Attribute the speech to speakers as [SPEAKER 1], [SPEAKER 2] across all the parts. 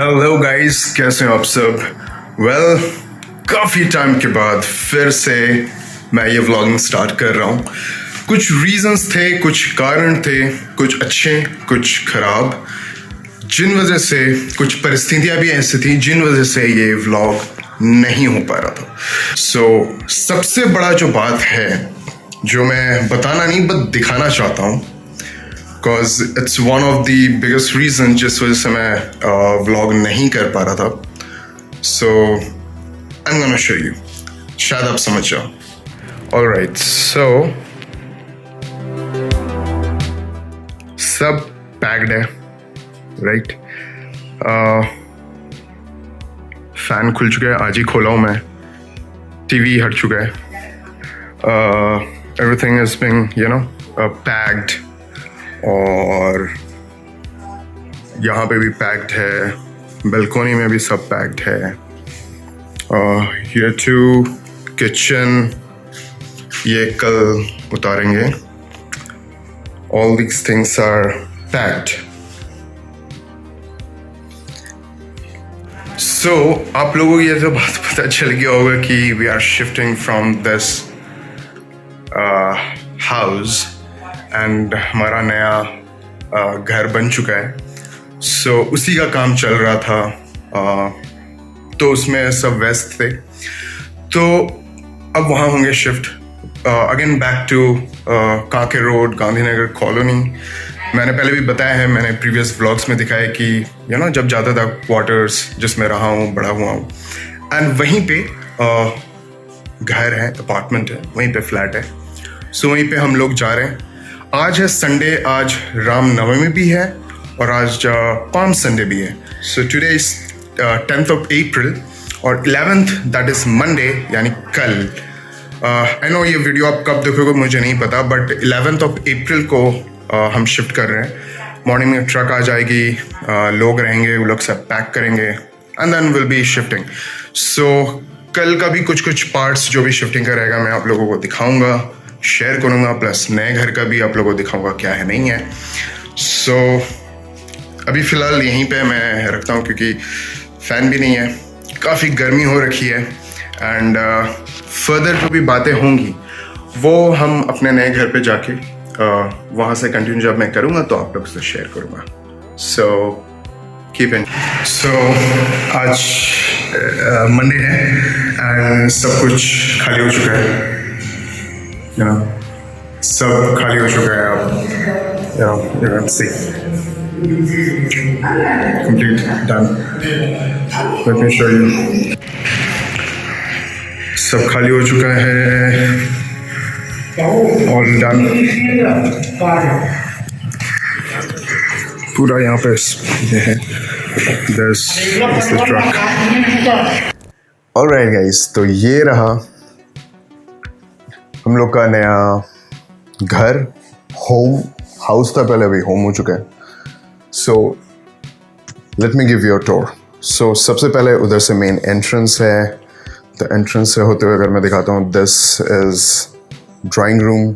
[SPEAKER 1] Hello guys, कैसे हो आप सब? काफ़ी टाइम के बाद फिर से मैं ये व्लॉगिंग स्टार्ट कर रहा हूँ। कुछ रीजंस थे, कुछ कारण थे, कुछ अच्छे कुछ खराब, जिन वजह से कुछ परिस्थितियाँ भी ऐसी थी जिन वजह से ये व्लॉग नहीं हो पा रहा था। सबसे बड़ा जो बात है, जो मैं बताना नहीं बट दिखाना चाहता हूँ, because it's one of the biggest reason जिस वजह से मैं व्लॉग नहीं कर पा रहा था। I am gonna show you, शायद आप समझ जाओ। ऑलराइट, सब पैक्ड है, राइट? फैन खुल चुका है, आज ही खोला हूँ मैं। टीवी हट चुका है। एवरीथिंग इज बीइंग पैक्ड, और यहाँ पे भी पैक्ड है, बालकोनी में भी सब पैक्ड है। हियर टू किचन, ये कल उतारेंगे। All these things are packed. आप लोगों को ये तो बात पता चल गया होगा कि we are shifting from this house and हमारा नया घर बन चुका है। उसी का काम चल रहा था। तो उसमें सब व्यस्त थे, तो अब वहाँ होंगे shift again back to Kanke road, Gandhinagar colony. मैंने पहले भी बताया है, मैंने प्रीवियस व्लॉग्स में दिखाया कि जब जाता था क्वार्टर्स जिसमें रहा हूँ, बड़ा हुआ हूँ, एंड वहीं पे घर है, अपार्टमेंट है, वहीं पे फ्लैट है। वहीं पे हम लोग जा रहे हैं। आज है संडे, आज रामनवमी भी है और आज पाम संडे भी है। Today is 10th of April और 11th दैट इज मंडे, यानी कल। आई नो ये वीडियो आप कब देखोगे मुझे नहीं पता, बट 11th of April को हम शिफ्ट कर रहे हैं। मॉर्निंग में ट्रक आ जाएगी, लोग रहेंगे, वो लोग सब पैक करेंगे and then will be shifting. कल का भी कुछ पार्ट्स जो भी शिफ्टिंग का रहेगा मैं आप लोगों को दिखाऊंगा, शेयर करूंगा, प्लस नए घर का भी आप लोगों को दिखाऊंगा क्या है नहीं है। अभी फ़िलहाल यहीं पे मैं रखता हूँ क्योंकि फ़ैन भी नहीं है, काफ़ी गर्मी हो रखी है, एंड फर्दर जो भी बातें होंगी वो हम अपने नए घर पे जाके वहाँ से कंटिन्यू जब मैं करूँगा तो आप लोग से शेयर करूँगा। Keep in. आज मंडे है एंड सब कुछ खाली हो चुका है, सब खाली हो चुका है। अब you can see complete done. Let me show you. सब खाली हो चुका है, all done. पूरा यहाँ पे ये है, this is the truck. Alright guys, तो ये रहा हम लोग का नया घर, होम। हाउस था पहले, अभी होम हो चुका है। Let me give you a tour. सबसे पहले उधर से मेन एंट्रेंस है। तो एंट्रेंस से होते हुए अगर मैं दिखाता हूँ, this is drawing room,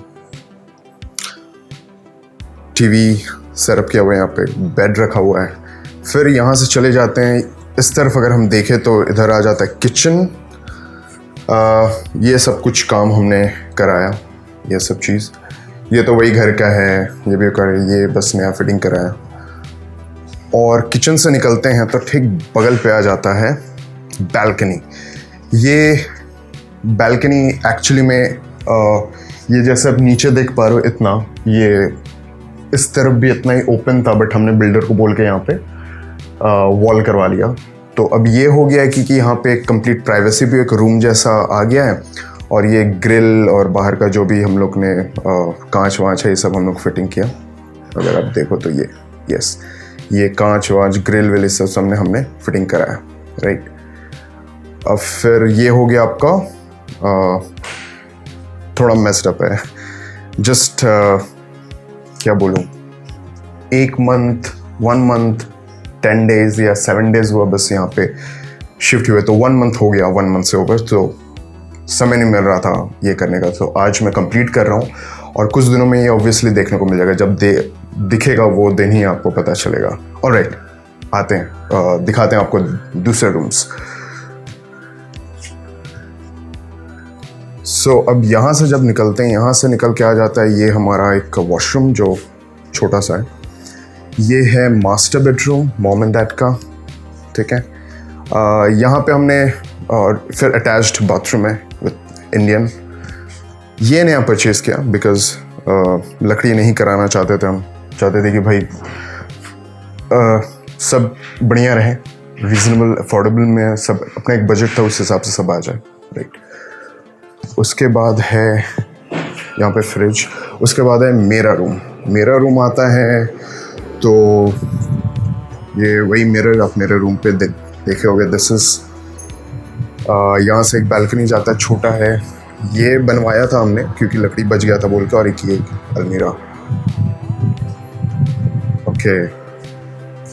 [SPEAKER 1] TV setup किया हुआ है, यहाँ पे बेड रखा हुआ है। फिर यहाँ से चले जाते हैं इस तरफ, अगर हम देखें तो इधर आ जाता है किचन। ये सब कुछ काम हमने कराया, ये सब चीज़। ये तो वही घर का है, ये भी कर, ये बस नया फिटिंग कराया। और किचन से निकलते हैं तो ठीक बगल पे आ जाता है बालकनी। ये बालकनी एक्चुअली में ये जैसे अब नीचे देख पा रहे हो, इतना ये इस तरफ भी इतना ही ओपन था, बट हमने बिल्डर को बोल के यहाँ पे वॉल करवा लिया। तो अब ये हो गया है कि यहाँ पे एक कंप्लीट प्राइवेसी भी, एक रूम जैसा आ गया है। और ये ग्रिल और बाहर का जो भी हम लोग ने कांच वाँच है, ये सब हम लोग फिटिंग किया। अगर आप देखो तो ये यस, ये कांच वाँच, ग्रिल विल, सब सामने हमने फिटिंग कराया, राइट। अब फिर ये हो गया आपका थोड़ा मेस्ड अप है, जस्ट क्या बोलूँ, 1 मंथ 1 मंथ 10 डेज या 7 डेज हुआ बस यहाँ पे शिफ्ट हुए। तो 1 मंथ हो गया, 1 मंथ से ऊपर, तो समय नहीं मिल रहा था ये करने का। तो आज मैं कंप्लीट कर रहा हूँ और कुछ दिनों में ये ऑब्वियसली देखने को मिल जाएगा। जब दिखेगा वो दिन ही आपको पता चलेगा। ऑलराइट, आते हैं, दिखाते हैं आपको दूसरे रूम्स। सो अब यहाँ से जब निकलते हैं, यहाँ से निकल के आ जाता है ये हमारा एक वॉशरूम जो छोटा सा है। ये है master bedroom mom and dad का, ठीक है। यहाँ पे हमने और फिर अटैच्ड बाथरूम है विद इंडियन। ये नया परचेज़ किया बिकॉज़ लकड़ी नहीं कराना चाहते थे हम, चाहते थे कि भाई सब बढ़िया रहे, रीज़नेबल अफोर्डेबल में, सब अपना एक बजट था उस हिसाब से सब आ जाए, राइट। उसके बाद है यहाँ पे फ्रिज। उसके बाद है मेरा रूम। मेरा रूम आता है तो ये वही मिरर आप मेरे रूम पे देखे होगे। दिस इज़ यहाँ से एक बालकनी जाता है, छोटा है। ये बनवाया था हमने क्योंकि लकड़ी बच गया था बोल के, और एक ये अलमीरा। Okay,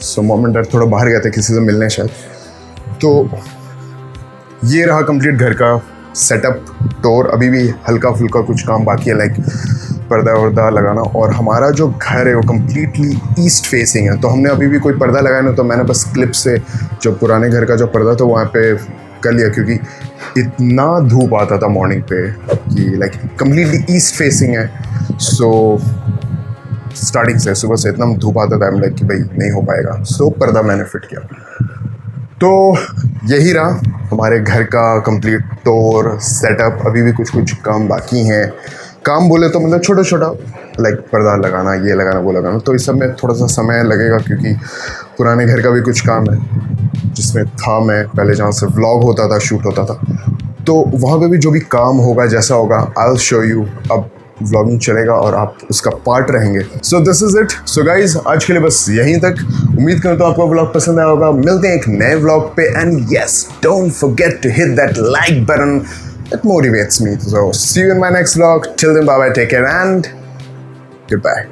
[SPEAKER 1] so mom and dad थोड़ा बाहर गए थे किसी से मिलने शायद। तो ये रहा कंप्लीट घर का सेटअप टूर। अभी भी हल्का फुल्का कुछ काम बाकी है, लाइक पर्दा वर्दा लगाना। और हमारा जो घर है वो कम्प्लीटली ईस्ट फेसिंग है, तो हमने अभी भी कोई पर्दा लगाया ना, तो मैंने बस क्लिप से जो पुराने घर का जो पर्दा था वहाँ पे कर लिया, क्योंकि इतना धूप आता था मॉर्निंग पे। अब की लाइक कम्प्लीटली ईस्ट फेसिंग है, सो स्टार्टिंग से सुबह से इतना धूप आता था, लाइक कि भाई नहीं हो पाएगा, सो पर्दा मैंने फिट किया। तो यही रहा हमारे घर का कंप्लीट टूर सेटअप। अभी भी कुछ कुछ काम बाकी हैं। काम बोले तो मतलब छोटा छोटा, लाइक पर्दा लगाना, ये लगाना, वो लगाना, तो इस सब में थोड़ा सा समय लगेगा, क्योंकि पुराने घर का भी कुछ काम है जिसमें था मैं पहले जहाँ से व्लॉग होता था, शूट होता था, तो वहाँ पे भी जो भी काम होगा, जैसा होगा, आई विल शो यू। अब व्लॉगिंग चलेगा और आप उसका पार्ट रहेंगे। So this is it. So guys, आज के लिए बस यहीं तक। उम्मीद करता हूँ आपको व्लॉग पसंद आया होगा। मिलते हैं एक नए व्लॉग पे, and yes, don't forget to hit that like button, it motivates me. So see you in my next vlog. Till then, bye bye, take care and good bye.